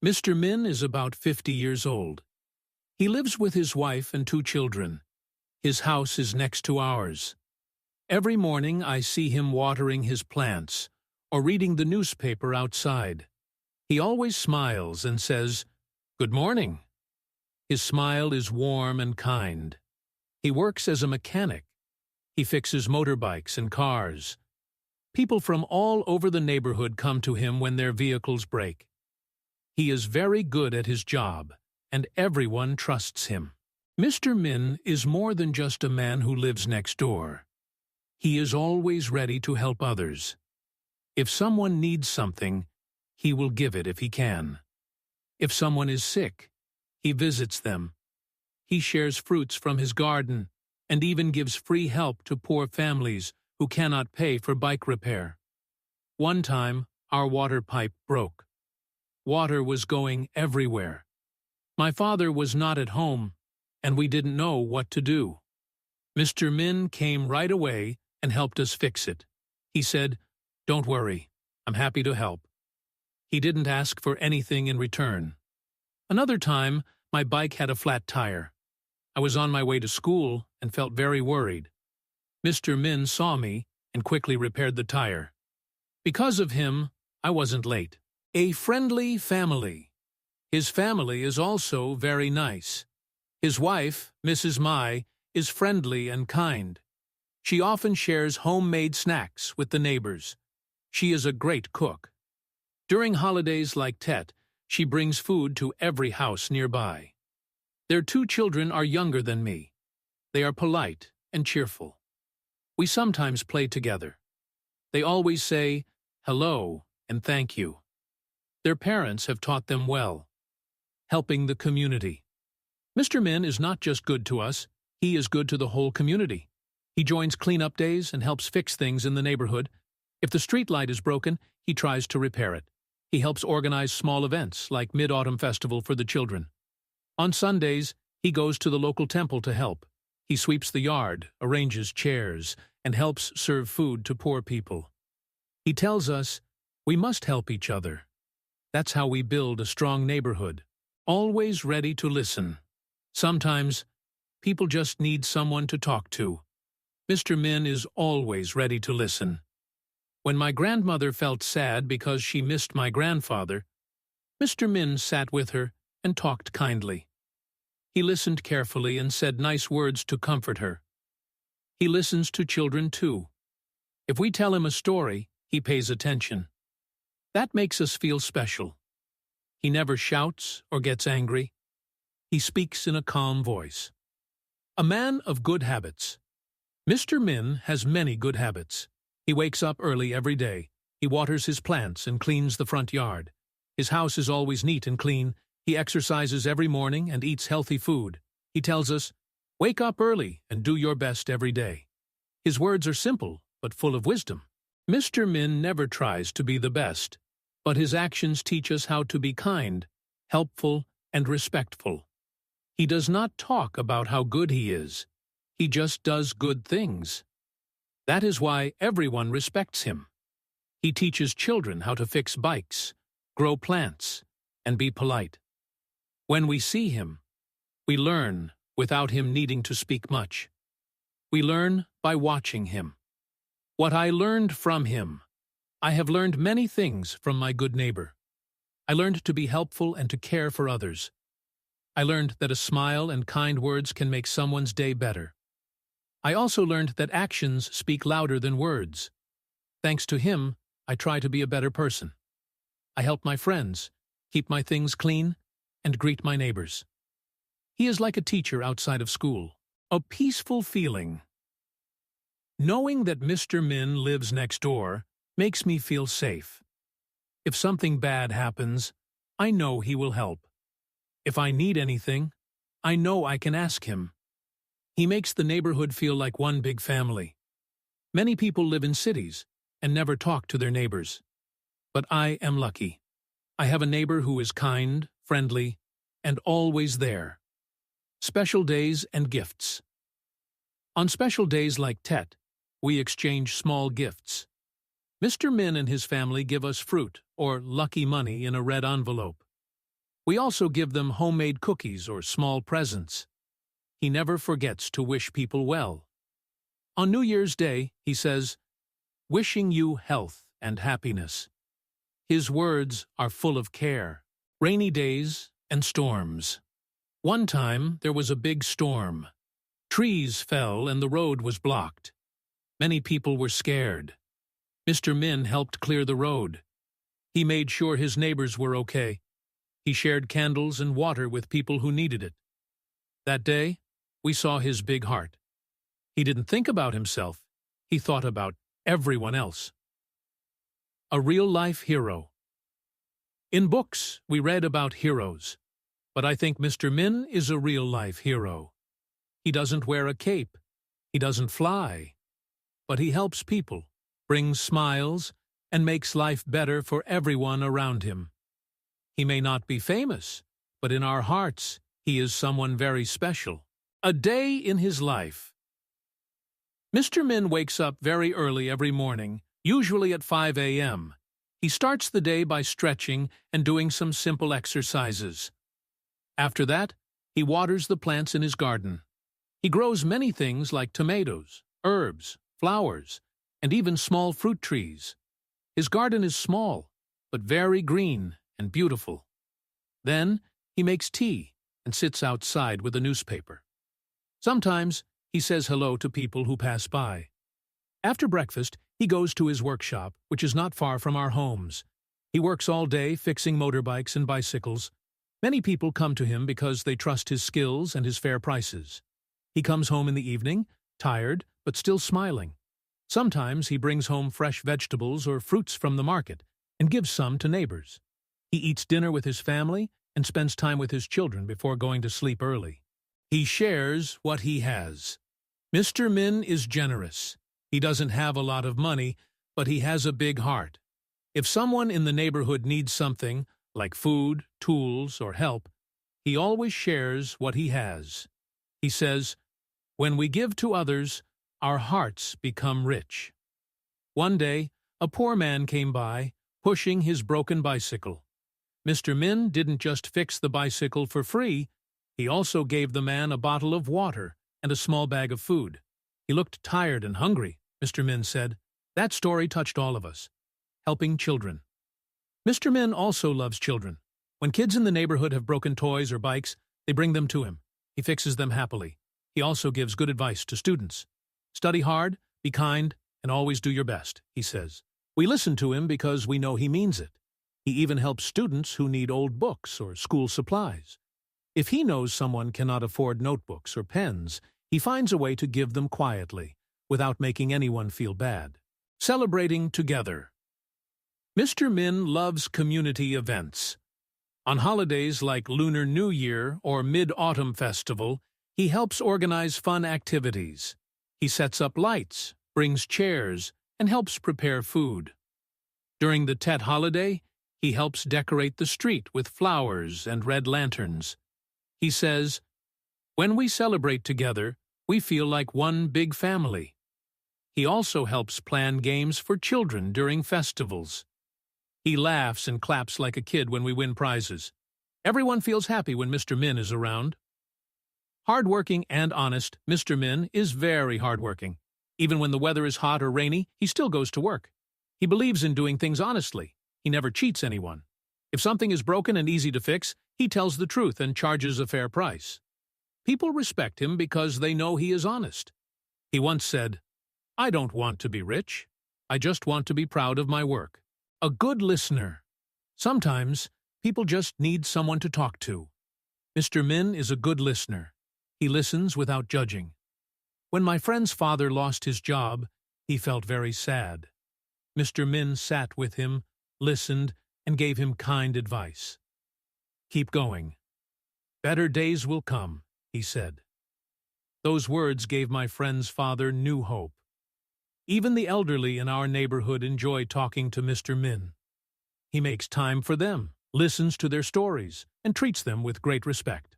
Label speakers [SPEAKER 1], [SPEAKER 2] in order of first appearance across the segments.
[SPEAKER 1] Mr. Min is about 50 years old. He lives with his wife and 2 children. His house is next to ours. Every morning I see him watering his plants or reading the newspaper outside. He always smiles and says, "Good morning." His smile is warm and kind. He works as a mechanic. He fixes motorbikes and cars. People from all over the neighborhood come to him when their vehicles break. He is very good at his job, and everyone trusts him. Mr. Min is more than just a man who lives next door. He is always ready to help others. If someone needs something, he will give it if he can. If someone is sick, he visits them. He shares fruits from his garden and even gives free help to poor families who cannot pay for bike repair. One time, our water pipe broke. Water was going everywhere. My father was not at home, and we didn't know what to do. Mr. Min came right away and helped us fix it. He said, "Don't worry, I'm happy to help." He didn't ask for anything in return. Another time, my bike had a flat tire. I was on my way to school and felt very worried. Mr. Min saw me and quickly repaired the tire. Because of him, I wasn't late. A friendly family. His family is also very nice. His wife, Mrs. Mai, is friendly and kind. She often shares homemade snacks with the neighbors. She is a great cook. During holidays like Tet, she brings food to every house nearby. Their 2 children are younger than me. They are polite and cheerful. We sometimes play together. They always say hello and thank you. Their parents have taught them well. Helping the community. Mr. Min is not just good to us, he is good to the whole community. He joins cleanup days and helps fix things in the neighborhood. If the street light is broken, he tries to repair it. He helps organize small events like Mid-Autumn Festival for the children. On Sundays, he goes to the local temple to help. He sweeps the yard, arranges chairs, and helps serve food to poor people. He tells us we must help each other. That's how we build a strong neighborhood. Always ready to listen. Sometimes, people just need someone to talk to. Mr. Min is always ready to listen. When my grandmother felt sad because she missed my grandfather, Mr. Min sat with her and talked kindly. He listened carefully and said nice words to comfort her. He listens to children too. If we tell him a story, he pays attention. That makes us feel special. He never shouts or gets angry. He speaks in a calm voice. A man of good habits. Mr. Min has many good habits. He wakes up early every day. He waters his plants and cleans the front yard. His house is always neat and clean. He exercises every morning and eats healthy food. He tells us, "Wake up early and do your best every day." His words are simple, but full of wisdom. Mr. Min never tries to be the best, but his actions teach us how to be kind, helpful, and respectful. He does not talk about how good he is. He just does good things. That is why everyone respects him. He teaches children how to fix bikes, grow plants, and be polite. When we see him, we learn without him needing to speak much. We learn by watching him. What I learned from him. I have learned many things from my good neighbor. I learned to be helpful and to care for others. I learned that a smile and kind words can make someone's day better. I also learned that actions speak louder than words. Thanks to him, I try to be a better person. I help my friends, keep my things clean, and greet my neighbors. He is like a teacher outside of school. A peaceful feeling. Knowing that Mr. Min lives next door makes me feel safe. If something bad happens, I know he will help. If I need anything, I know I can ask him. He makes the neighborhood feel like one big family. Many people live in cities and never talk to their neighbors. But I am lucky. I have a neighbor who is kind, friendly, and always there. Special days and gifts. On special days like Tet, we exchange small gifts. Mr. Min and his family give us fruit or lucky money in a red envelope. We also give them homemade cookies or small presents. He never forgets to wish people well. On New Year's Day, he says, "Wishing you health and happiness." His words are full of care. Rainy days and storms. One time, there was a big storm. Trees fell and the road was blocked. Many people were scared. Mr. Min helped clear the road. He made sure his neighbors were okay. He shared candles and water with people who needed it. That day, we saw his big heart. He didn't think about himself. He thought about everyone else. A real-life hero. In books, we read about heroes, but I think Mr. Min is a real-life hero. He doesn't wear a cape. He doesn't fly. But he helps people, brings smiles, and makes life better for everyone around him. He may not be famous, but in our hearts, he is someone very special. A day in his life. Mr. Min wakes up very early every morning, usually at 5 a.m. He starts the day by stretching and doing some simple exercises. After that, he waters the plants in his garden. He grows many things like tomatoes, herbs, flowers, and even small fruit trees. His garden is small, but very green and beautiful. Then, he makes tea and sits outside with a newspaper. Sometimes, he says hello to people who pass by. After breakfast, he goes to his workshop, which is not far from our homes. He works all day fixing motorbikes and bicycles. Many people come to him because they trust his skills and his fair prices. He comes home in the evening, tired, but still smiling. Sometimes he brings home fresh vegetables or fruits from the market and gives some to neighbors. He eats dinner with his family and spends time with his children before going to sleep early. He shares what he has. Mr. Min is generous. He doesn't have a lot of money, but he has a big heart. If someone in the neighborhood needs something, like food, tools, or help, he always shares what he has. He says, "When we give to others, our hearts become rich." One day, a poor man came by, pushing his broken bicycle. Mr. Min didn't just fix the bicycle for free, he also gave the man a bottle of water and a small bag of food. He looked tired and hungry, Mr. Min said. That story touched all of us. Helping children. Mr. Min also loves children. When kids in the neighborhood have broken toys or bikes, they bring them to him. He fixes them happily. He also gives good advice to students. Study hard, be kind, and always do your best, he says. We listen to him because we know he means it. He even helps students who need old books or school supplies. If he knows someone cannot afford notebooks or pens, he finds a way to give them quietly, without making anyone feel bad. Celebrating together. Mr. Min loves community events. On holidays like Lunar New Year or Mid-Autumn Festival, he helps organize fun activities. He sets up lights, brings chairs, and helps prepare food. During the Tet holiday, he helps decorate the street with flowers and red lanterns. He says, "When we celebrate together, we feel like one big family." He also helps plan games for children during festivals. He laughs and claps like a kid when we win prizes. Everyone feels happy when Mr. Min is around. Hardworking and honest, Mr. Min is very hardworking. Even when the weather is hot or rainy, he still goes to work. He believes in doing things honestly. He never cheats anyone. If something is broken and easy to fix, he tells the truth and charges a fair price. People respect him because they know he is honest. He once said, "I don't want to be rich. I just want to be proud of my work." A good listener. Sometimes, people just need someone to talk to. Mr. Min is a good listener. He listens without judging. When my friend's father lost his job, he felt very sad. Mr. Min sat with him, listened, and gave him kind advice. "Keep going. Better days will come," he said. Those words gave my friend's father new hope. Even the elderly in our neighborhood enjoy talking to Mr. Min. He makes time for them, listens to their stories, and treats them with great respect.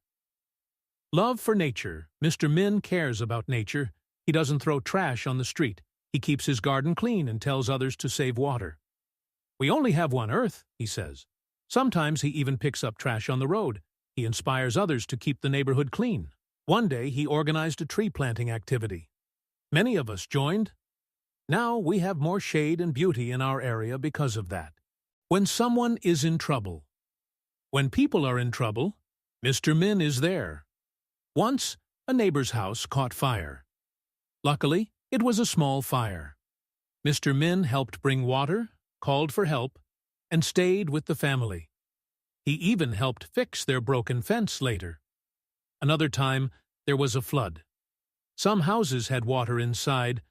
[SPEAKER 1] Love for nature. Mr. Min cares about nature. He doesn't throw trash on the street. He keeps his garden clean and tells others to save water. "We only have one Earth," he says. Sometimes he even picks up trash on the road. He inspires others to keep the neighborhood clean. One day he organized a tree planting activity. Many of us joined. Now we have more shade and beauty in our area because of that. When someone is in trouble. When people are in trouble, Mr. Min is there. Once, a neighbor's house caught fire. Luckily, it was a small fire. Mr. Min helped bring water, called for help, and stayed with the family. He even helped fix their broken fence later. Another time, there was a flood. Some houses had water inside.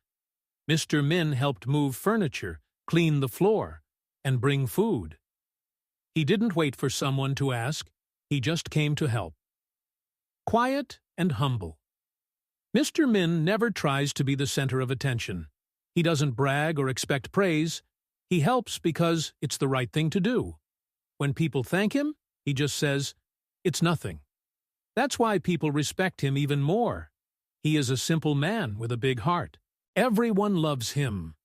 [SPEAKER 1] Mr. Min helped move furniture, clean the floor, and bring food. He didn't wait for someone to ask, he just came to help. Quiet and humble. Mr. Min never tries to be the center of attention. He doesn't brag or expect praise. He helps because it's the right thing to do. When people thank him, he just says, "It's nothing." That's why people respect him even more. He is a simple man with a big heart. Everyone loves him.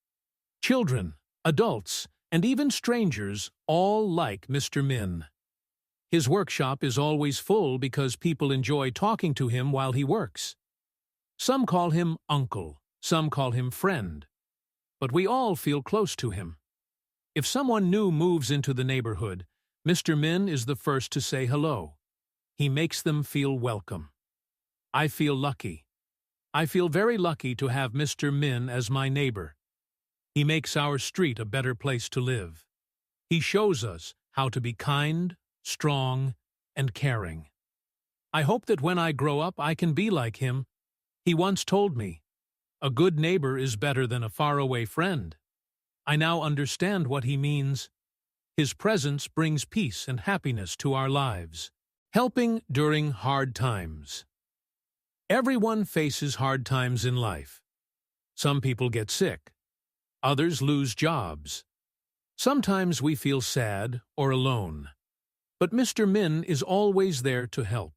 [SPEAKER 1] Children, adults, and even strangers all like Mr. Min. His workshop is always full because people enjoy talking to him while he works. Some call him uncle, some call him friend. But we all feel close to him. If someone new moves into the neighborhood, Mr. Min is the first to say hello. He makes them feel welcome. I feel lucky. I feel very lucky to have Mr. Min as my neighbor. He makes our street a better place to live. He shows us how to be kind, strong, and caring. I hope that when I grow up I can be like him. He once told me, "A good neighbor is better than a faraway friend." I now understand what he means. His presence brings peace and happiness to our lives. Helping during hard times. Everyone faces hard times in life. Some people get sick. Others lose jobs. Sometimes we feel sad or alone. But Mr. Min is always there to help.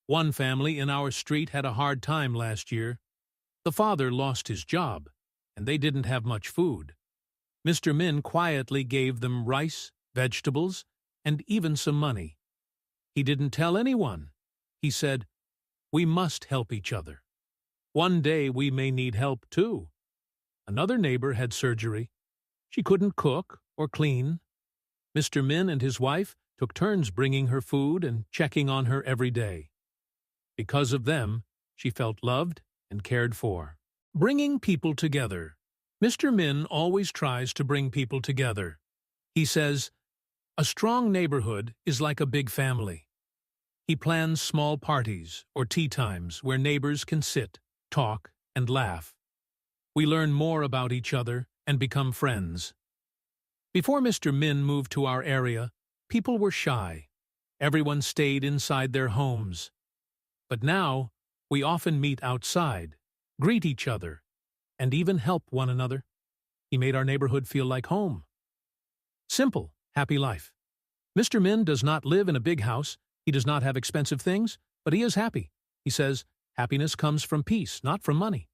[SPEAKER 1] One family in our street had a hard time last year. The father lost his job, and they didn't have much food. Mr. Min quietly gave them rice, vegetables, and even some money. He didn't tell anyone. He said, "We must help each other. One day we may need help too." Another neighbor had surgery. She couldn't cook or clean. Mr. Min and his wife took turns bringing her food and checking on her every day. Because of them, she felt loved and cared for. Bringing people together. Mr. Min always tries to bring people together. He says, "A strong neighborhood is like a big family." He plans small parties or tea times where neighbors can sit, talk, and laugh. We learn more about each other and become friends. Before Mr. Min moved to our area, people were shy. Everyone stayed inside their homes. But now, we often meet outside, greet each other, and even help one another. He made our neighborhood feel like home. Simple, happy life. Mr. Min does not live in a big house. He does not have expensive things, but he is happy. He says, happiness comes from peace, not from money.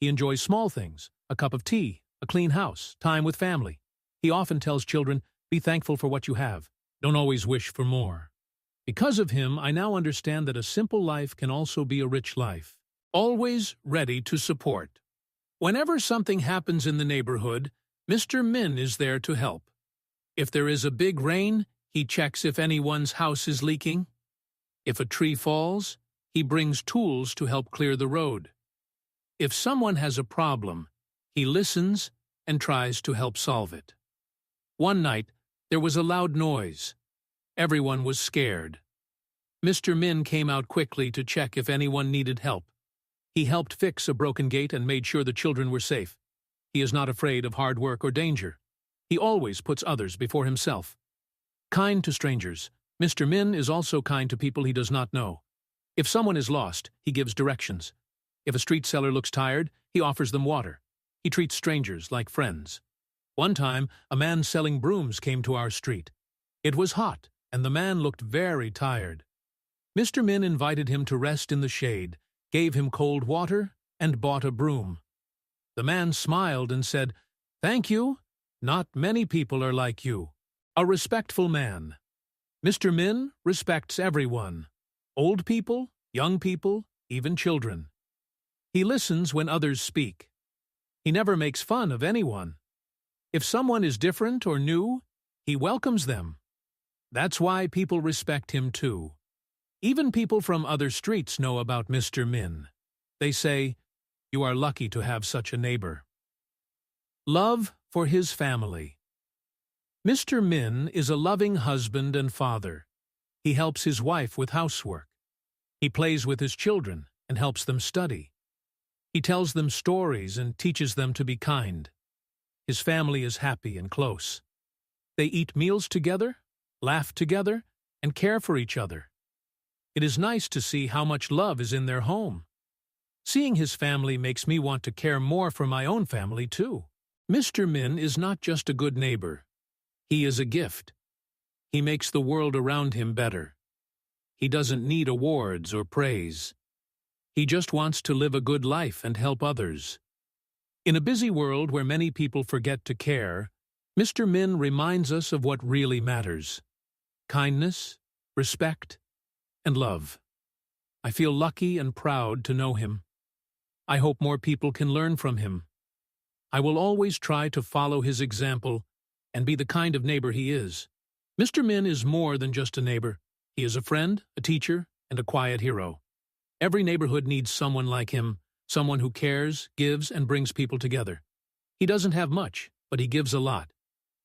[SPEAKER 1] He enjoys small things, a cup of tea, a clean house, time with family. He often tells children, be thankful for what you have. Don't always wish for more. Because of him, I now understand that a simple life can also be a rich life. Always ready to support. Whenever something happens in the neighborhood, Mr. Min is there to help. If there is a big rain, he checks if anyone's house is leaking. If a tree falls, he brings tools to help clear the road. If someone has a problem, he listens and tries to help solve it. One night, there was a loud noise. Everyone was scared. Mr. Min came out quickly to check if anyone needed help. He helped fix a broken gate and made sure the children were safe. He is not afraid of hard work or danger. He always puts others before himself. Kind to strangers. Mr. Min is also kind to people he does not know. If someone is lost, he gives directions. If a street seller looks tired, he offers them water. He treats strangers like friends. One time, a man selling brooms came to our street. It was hot, and the man looked very tired. Mr. Min invited him to rest in the shade, gave him cold water, and bought a broom. The man smiled and said, "Thank you. Not many people are like you." A respectful man. Mr. Min respects everyone. Old people, young people, even children. He listens when others speak. He never makes fun of anyone. If someone is different or new, he welcomes them. That's why people respect him too. Even people from other streets know about Mr. Min. They say, "You are lucky to have such a neighbor." Love for his family. Mr. Min is a loving husband and father. He helps his wife with housework. He plays with his children and helps them study. He tells them stories and teaches them to be kind. His family is happy and close. They eat meals together, laugh together, and care for each other. It is nice to see how much love is in their home. Seeing his family makes me want to care more for my own family too. Mr. Min is not just a good neighbor. He is a gift. He makes the world around him better. He doesn't need awards or praise. He just wants to live a good life and help others. In a busy world where many people forget to care, Mr. Min reminds us of what really matters: kindness, respect, and love. I feel lucky and proud to know him. I hope more people can learn from him. I will always try to follow his example and be the kind of neighbor he is. Mr. Min is more than just a neighbor. He is a friend, a teacher, and a quiet hero. Every neighborhood needs someone like him, someone who cares, gives, and brings people together. He doesn't have much, but he gives a lot.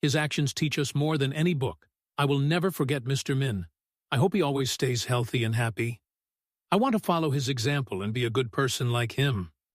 [SPEAKER 1] His actions teach us more than any book. I will never forget Mr. Min. I hope he always stays healthy and happy. I want to follow his example and be a good person like him.